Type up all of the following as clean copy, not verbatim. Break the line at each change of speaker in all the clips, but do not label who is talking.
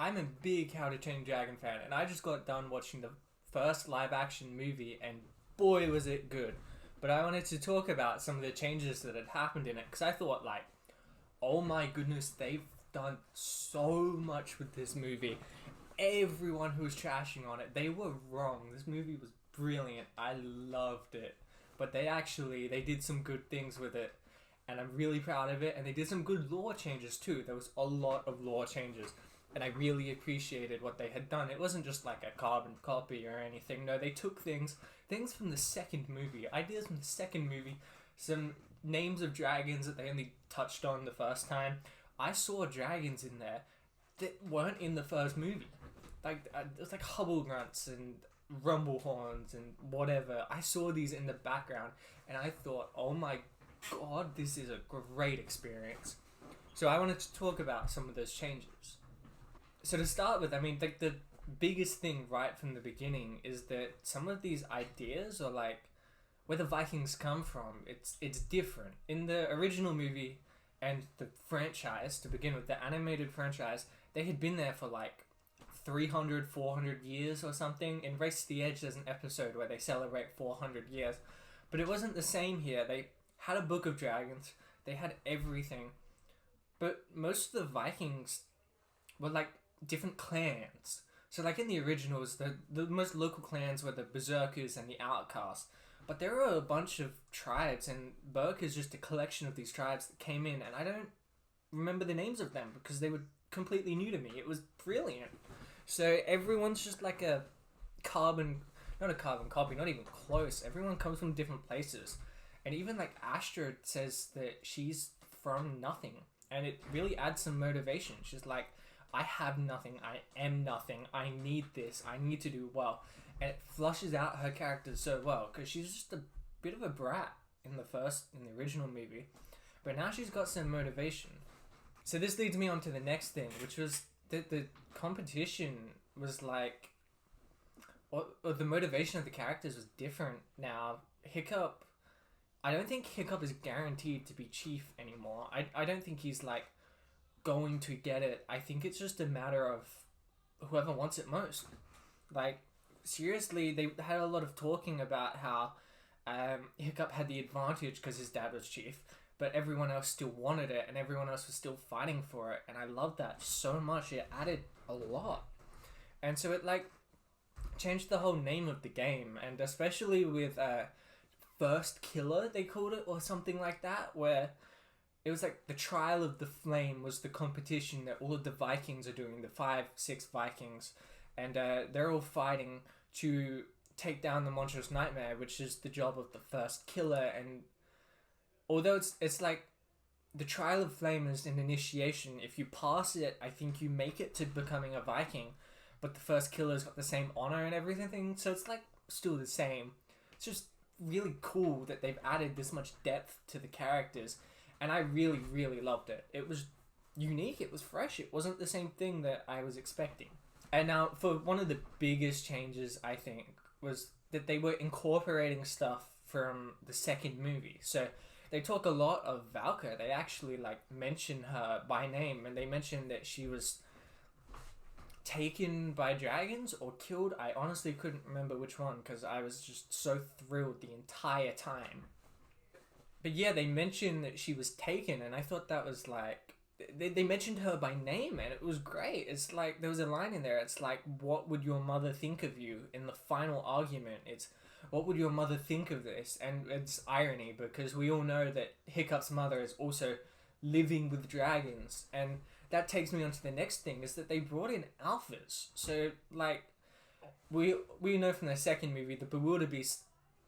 I'm a big How to Train Your Dragon fan, and I just got done watching the first live action movie, and boy was it good. But I wanted to talk about some of the changes that had happened in it, because I thought, like, oh my goodness, they've done so much with this movie. Everyone who was trashing on it, they were wrong. This movie was brilliant. I loved it. But they did some good things with it, and I'm really proud of it. And they did some good lore changes too. There was a lot of lore changes, and I really appreciated what they had done. It wasn't just like a carbon copy or anything. No, they took things from the second movie, ideas from the second movie, some names of dragons that they only touched on the first time. I saw dragons in there that weren't in the first movie. Like, it was like hubble grunts and rumble horns and whatever. I saw these in the background, and I thought, oh my god, this is a great experience. So I wanted to talk about some of those changes. So to start with, I mean, like, the biggest thing right from the beginning is that some of these ideas are like where the Vikings come from. It's different. In the original movie and the franchise, to begin with, the animated franchise, they had been there for like 300, 400 years or something. In Race to the Edge, there's an episode where they celebrate 400 years. But it wasn't the same here. They had a book of dragons. They had everything. But most of the Vikings were like different clans. So like in the originals, the most local clans were the Berserkers and the Outcasts. But there were a bunch of tribes, and Berk is just a collection of these tribes that came in, and I don't remember the names of them because they were completely new to me. It was brilliant. So everyone's just like not a carbon copy, not even close. Everyone comes from different places. And even like Astrid says that she's from nothing. And it really adds some motivation. She's like, I have nothing, I am nothing, I need this, I need to do well. And it flushes out her character so well, because she's just a bit of a brat in the original movie. But now she's got some motivation. So this leads me on to the next thing, which was that the competition was like, or the motivation of the characters was different now. Hiccup, I don't think Hiccup is guaranteed to be chief anymore. I don't think he's like going to get it. I think it's just a matter of whoever wants it most. Like, seriously, they had a lot of talking about how Hiccup had the advantage because his dad was chief, but everyone else still wanted it, and everyone else was still fighting for it, and I loved that so much. It added a lot. And so it like changed the whole name of the game, and especially with First Killer, they called it, or something like that, where it was like the Trial of the Flame was the competition that all of the Vikings are doing, the 5-6 Vikings, and they're all fighting to take down the Monstrous Nightmare, which is the job of the First Killer. And although it's like the Trial of Flame is an initiation, if you pass it, I think you make it to becoming a Viking, but the First Killer's got the same honor and everything, so it's like still the same. It's just really cool that they've added this much depth to the characters, and I really, really loved it. It was unique, it was fresh, it wasn't the same thing that I was expecting. And now, for one of the biggest changes, I think, was that they were incorporating stuff from the second movie. So they talk a lot of Valka. They actually like mention her by name, and they mention that she was taken by dragons or killed. I honestly couldn't remember which one because I was just so thrilled the entire time. But yeah, they mentioned that she was taken, and I thought that was like, they mentioned her by name, and it was great. It's like, there was a line in there, it's like, what would your mother think of you? In the final argument, it's, what would your mother think of this? And it's irony, because we all know that Hiccup's mother is also living with dragons, and that takes me on to the next thing, is that they brought in alphas. So, like, we know from the second movie, the Bewilderbeast,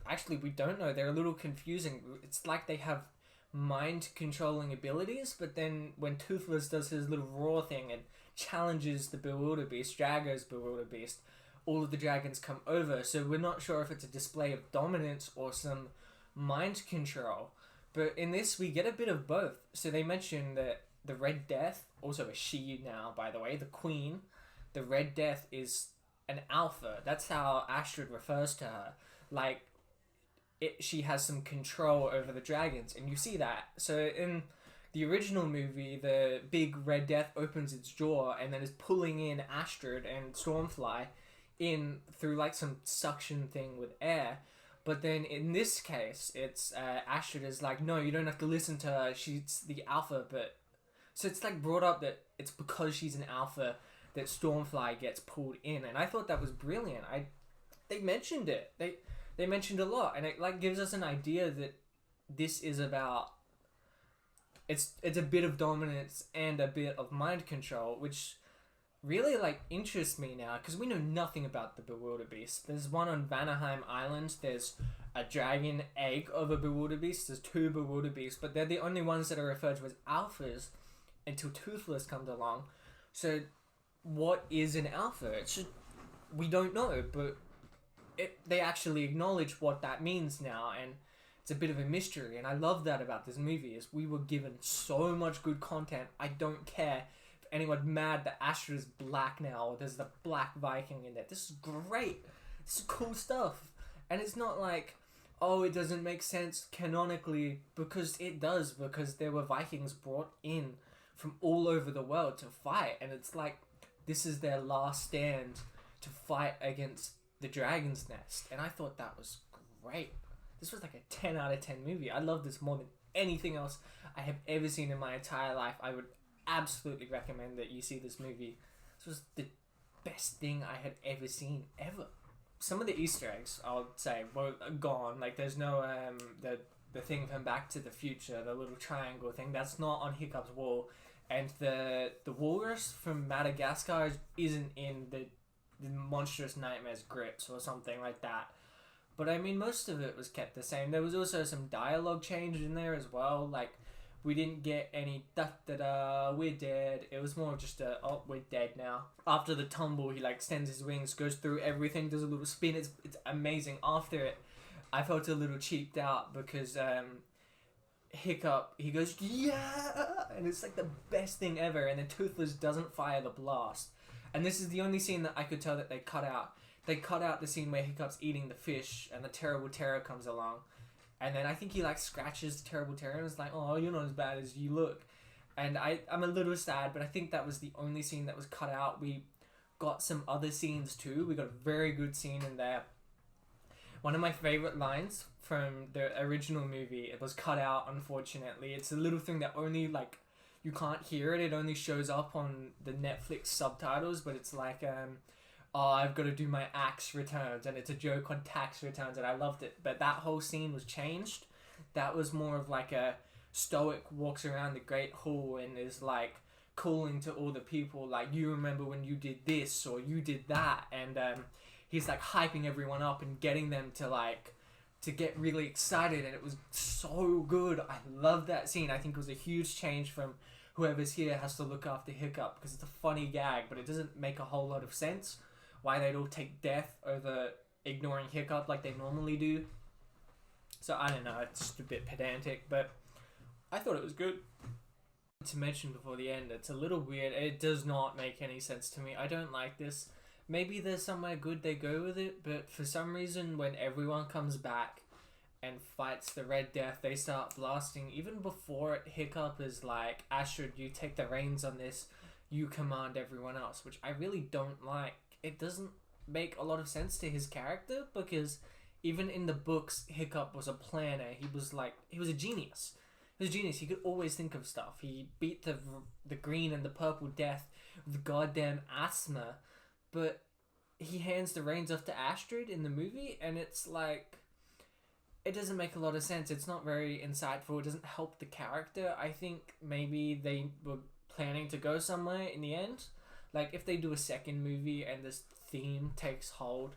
actually, we don't know. They're a little confusing. It's like they have mind-controlling abilities, but then when Toothless does his little roar thing and challenges the Bewilderbeast, Drago's Bewilderbeast, all of the dragons come over. So we're not sure if it's a display of dominance or some mind control. But in this, we get a bit of both. So they mention that the Red Death, also a she now, by the way, the Queen, the Red Death is an alpha. That's how Astrid refers to her. Like, she has some control over the dragons, and you see that. So in the original movie, the big Red Death opens its jaw and then is pulling in Astrid and Stormfly in through like some suction thing with air. But then in this case, it's Astrid is like, no, you don't have to listen to her. She's the alpha, but so it's like brought up that it's because she's an alpha that Stormfly gets pulled in, and I thought that was brilliant. They mentioned it. They mentioned a lot, and it like gives us an idea that this is about. It's a bit of dominance and a bit of mind control, which really like interests me now because we know nothing about the Bewilderbeast. There's one on Vanaheim Island. There's a dragon egg of a Bewilderbeast. There's 2 Bewilderbeasts, but they're the only ones that are referred to as alphas until Toothless comes along. So, what is an alpha? We don't know, but they actually acknowledge what that means now, and it's a bit of a mystery. And I love that about this movie is we were given so much good content. I don't care anyone mad that Astrid is black now, or there's the black Viking in there. This is great. This is cool stuff. And it's not like, oh, it doesn't make sense canonically, because it does, because there were Vikings brought in from all over the world to fight, and it's like, this is their last stand to fight against the Dragon's Nest, and I thought that was great. This was like a 10 out of 10 movie. I love this more than anything else I have ever seen in my entire life. I would absolutely recommend that you see this movie. This was the best thing I had ever seen, ever. Some of the Easter eggs, I'll say, were gone. Like, there's no, the thing from Back to the Future, the little triangle thing, that's not on Hiccup's wall. And the walrus from Madagascar isn't in the Monstrous Nightmares grips or something like that. But I mean, most of it was kept the same. There was also some dialogue change in there as well. Like, we didn't get any da-da-da, we're dead. It was more of just a, oh, we're dead now. After the tumble, he like extends his wings, goes through everything, does a little spin. It's amazing. After it, I felt a little cheaped out because Hiccup, he goes, yeah! And it's like the best thing ever. And then Toothless doesn't fire the blast. And this is the only scene that I could tell that they cut out. They cut out the scene where Hiccup's eating the fish and the Terrible Terror comes along. And then I think he like scratches the Terrible Terror and is like, oh, you're not as bad as you look. And I'm a little sad, but I think that was the only scene that was cut out. We got some other scenes too. We got a very good scene in there. One of my favorite lines from the original movie, it was cut out, unfortunately. It's a little thing that only like, you can't hear it. It only shows up on the Netflix subtitles, but it's like, oh, I've got to do my axe returns, and it's a joke on tax returns, and I loved it. But that whole scene was changed. That was more of like a stoic walks around the Great Hall and is like calling to all the people, like, you remember when you did this or you did that, and he's like hyping everyone up and getting them to get really excited, and it was so good. I love that scene. I think it was a huge change from whoever's here has to look after Hiccup, because it's a funny gag, but it doesn't make a whole lot of sense why they'd all take death over ignoring Hiccup like they normally do. So I don't know, it's just a bit pedantic, but I thought it was good. To mention before the end, it's a little weird. It does not make any sense to me. I don't like this. Maybe there's somewhere good they go with it, but for some reason when everyone comes back and fights the Red Death, they start blasting. Even before it, Hiccup is like, Astrid, you take the reins on this, you command everyone else, which I really don't like. It doesn't make a lot of sense to his character, because even in the books, Hiccup was a planner. He was a genius. He was a genius. He could always think of stuff. He beat the green and the purple death with goddamn asthma, but he hands the reins off to Astrid in the movie, and it's like, it doesn't make a lot of sense. It's not very insightful. It doesn't help the character. I think maybe they were planning to go somewhere in the end. Like, if they do a second movie and this theme takes hold,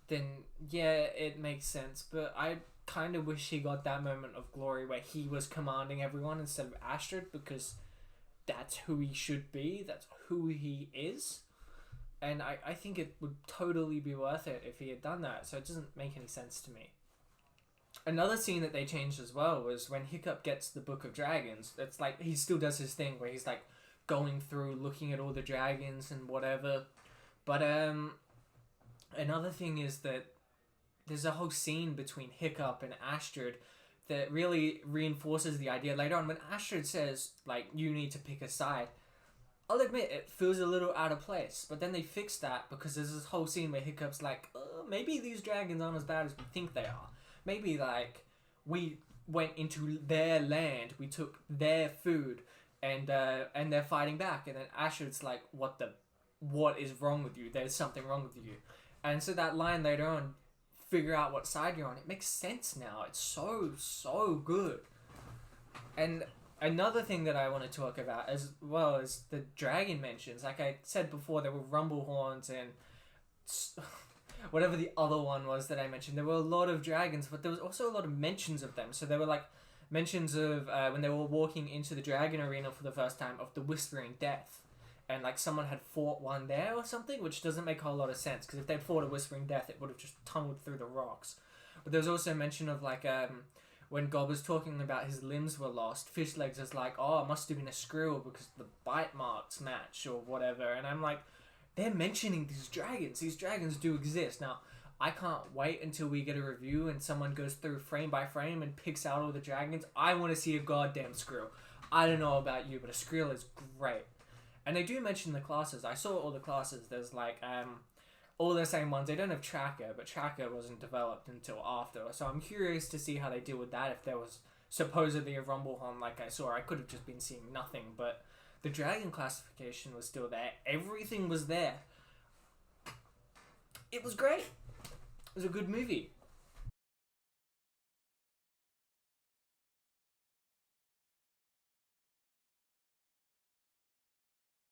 then yeah, it makes sense. But I kind of wish he got that moment of glory where he was commanding everyone instead of Astrid, because that's who he should be. That's who he is. And I think it would totally be worth it if he had done that. So it doesn't make any sense to me. Another scene that they changed as well was when Hiccup gets the Book of Dragons. It's like, he still does his thing where he's like going through, looking at all the dragons and whatever. But another thing is that there's a whole scene between Hiccup and Astrid that really reinforces the idea later on when Astrid says, like, you need to pick a side. I'll admit, it feels a little out of place, but then they fix that because there's this whole scene where Hiccup's like, maybe these dragons aren't as bad as we think they are. Maybe, like, we went into their land, we took their food, and they're fighting back. And then Astrid's like, what is wrong with you? There's something wrong with you. And so that line later on, figure out what side you're on, it makes sense now. It's so good. And another thing that I want to talk about as well is the dragon mentions. Like I said before, there were rumble horns and whatever the other one was that I mentioned. There were a lot of dragons, but there was also a lot of mentions of them. So there were like mentions of when they were walking into the dragon arena for the first time of the Whispering Death. And like someone had fought one there or something, which doesn't make a whole lot of sense, because if they'd fought a Whispering Death, it would have just tumbled through the rocks. But there was also mention of like when God was talking about his limbs were lost, Fishlegs is like, oh, it must have been a Skrill because the bite marks match or whatever. And I'm like, they're mentioning these dragons. These dragons do exist. Now, I can't wait until we get a review and someone goes through frame by frame and picks out all the dragons. I want to see a goddamn Skrill. I don't know about you, but a Skrill is great. And they do mention the classes. I saw all the classes. There's like all the same ones. They don't have Tracker, but Tracker wasn't developed until after. So I'm curious to see how they deal with that. If there was supposedly a Rumblehorn like I saw, I could have just been seeing nothing. But the Dragon classification was still there. Everything was there. It was great. It was a good movie.